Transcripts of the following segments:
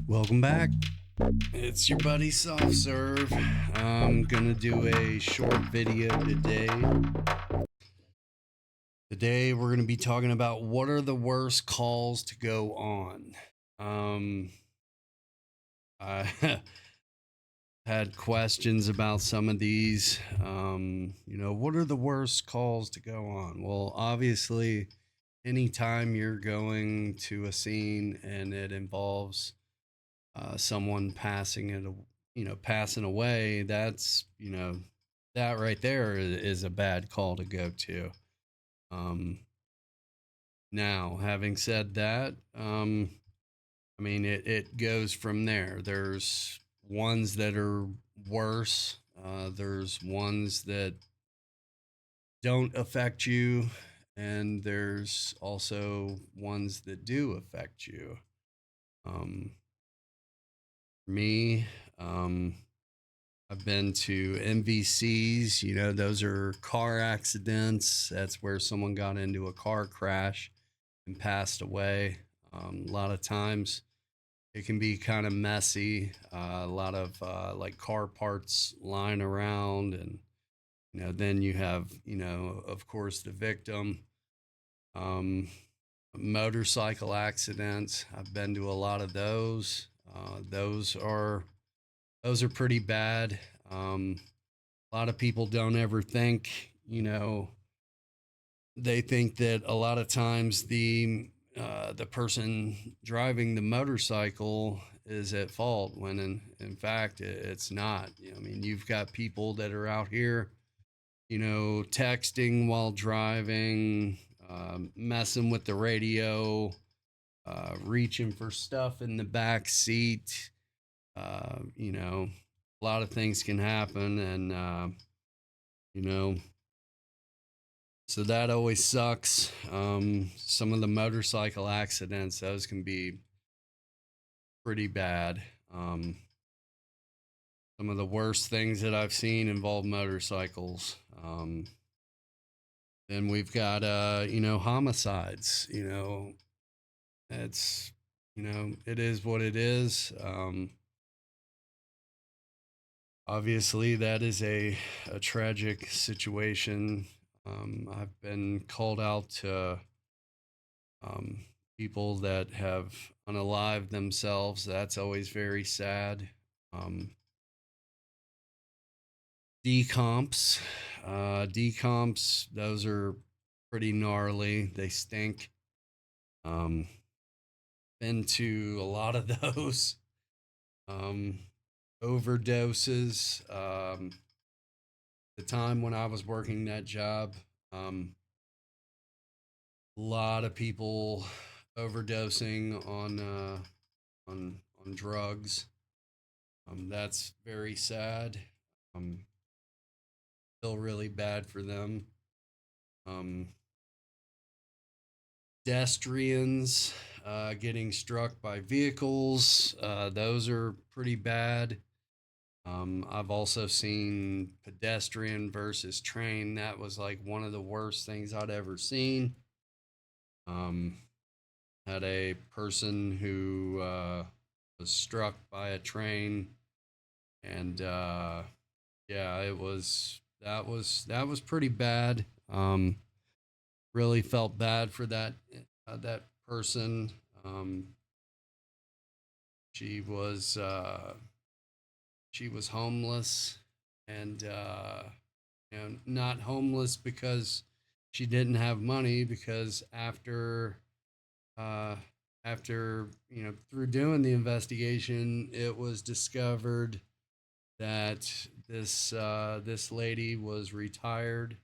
Welcome back. It's your buddy Soft Serve. I'm gonna do a short video today. Today we're gonna be talking about what are the worst calls to go on. I had questions about some of these. What are the worst calls to go on? Well, obviously, anytime you're going to a scene and it involves someone passing away, that right there is a bad call to go to. Um, Now, having said that, it goes from there. There's ones that are worse. There's ones that don't affect you, and there's also ones that do affect you. Um, me, um, I've been to MVCs. Those are car accidents. That's where someone got into a car crash and passed away. A lot of times it can be kind of messy. A lot of like car parts lying around, and then you have, of course, the victim. Um, Motorcycle accidents. I've been to a lot of those. Those are pretty bad. A lot of people don't ever think, they think that a lot of times the person driving the motorcycle is at fault when in fact it's not. You've got people that are out here, texting while driving, messing with the radio, reaching for stuff in the back seat. A lot of things can happen, and you know, so that always sucks. Some of the motorcycle accidents, those can be pretty bad. Some of the worst things that I've seen involve motorcycles. Then we've got, homicides. It's, it is what it is. Obviously, that is a tragic situation. I've been called out to um, people that have unalived themselves. That's always very sad. Um, decomps, decomps, those are pretty gnarly. They stink. Um, been to a lot of those. Um, Overdoses. The time when I was working that job, um, a lot of people overdosing on drugs. That's very sad. Um, Feel really bad for them. Um, Pedestrians getting struck by vehicles. Those are pretty bad. I've also seen pedestrian versus train. That was like one of the worst things I'd ever seen. Um, had a person who was struck by a train, and yeah, that was pretty bad. Really felt bad for that person. Um, she was she was homeless, and not homeless because she didn't have money. Because uh, after through doing the investigation, it was discovered that this lady was retired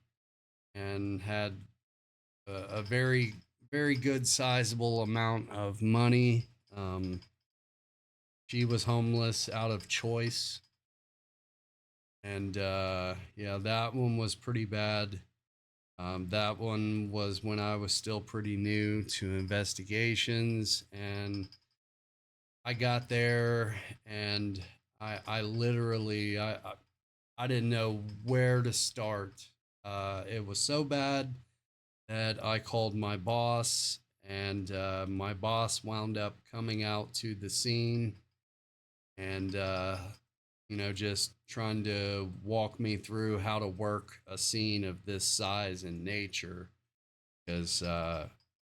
and had a very very good sizable amount of money. She was homeless out of choice, and yeah, that one was pretty bad. That one was when I was still pretty new to investigations, and I got there, and I literally I didn't know where to start. It was so bad that I called my boss, and my boss wound up coming out to the scene and just trying to walk me through how to work a scene of this size and nature because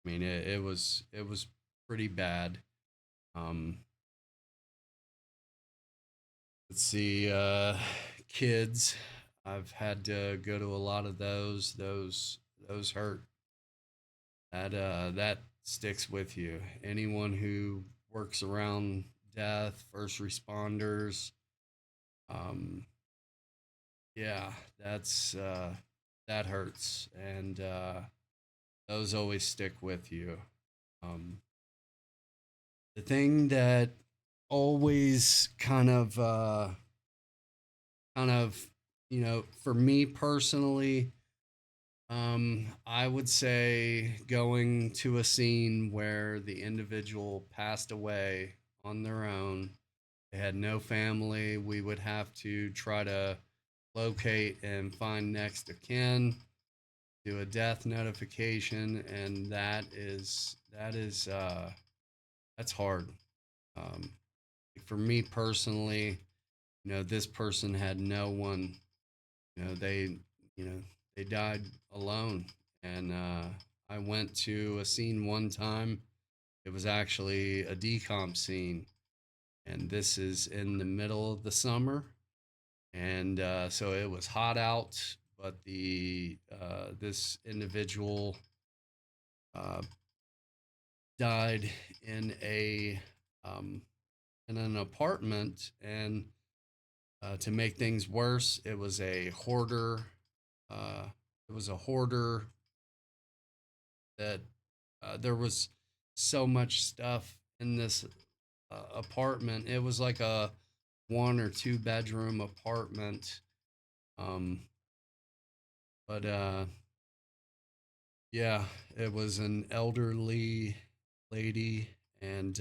it was pretty bad. um let's see, kids, I've had to go to a lot of those hurt. That sticks with you. Anyone who works around death, first responders, um yeah, that hurts, and those always stick with you. um the thing that always kind of for me personally, I would say going to a scene where the individual passed away on their own. They had no family. We would have to try to locate and find next of kin, do a death notification, and that's hard. Um, for me personally, this person had no one. You know, they you know they died alone, and I went to a scene one time. It was actually a decomp scene, and this is in the middle of the summer, and so it was hot out. But the this individual uh, died in a um, in an apartment, and to make things worse, it was a hoarder. Uh, it was a hoarder that there was so much stuff in this apartment. It was like a 1 or 2 bedroom apartment. Um, but yeah, it was an elderly lady, and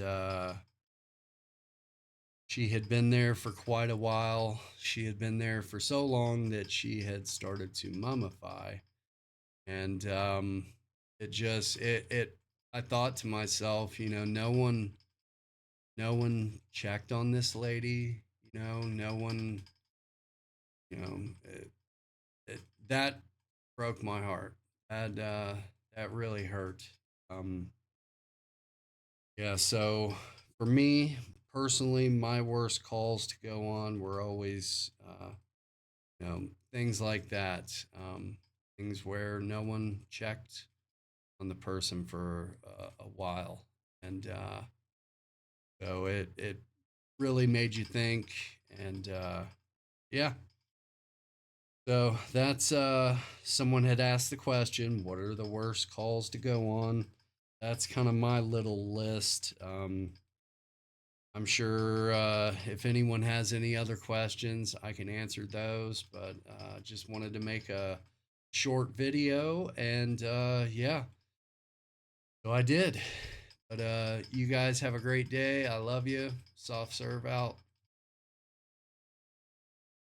she had been there for quite a while. She had been there for so long that she had started to mummify, and it I thought to myself, no one checked on this lady. No one, you know, it, that broke my heart. That really hurt. Um, yeah. So for me personally, my worst calls to go on were always, things like that. Things where no one checked on the person for a while, and so it really made you think, and yeah. So that's someone had asked the question, what are the worst calls to go on? That's kind of my little list. I'm sure if anyone has any other questions, I can answer those, but just wanted to make a short video, and yeah, so I did. But you guys have a great day. I love you. Soft serve out.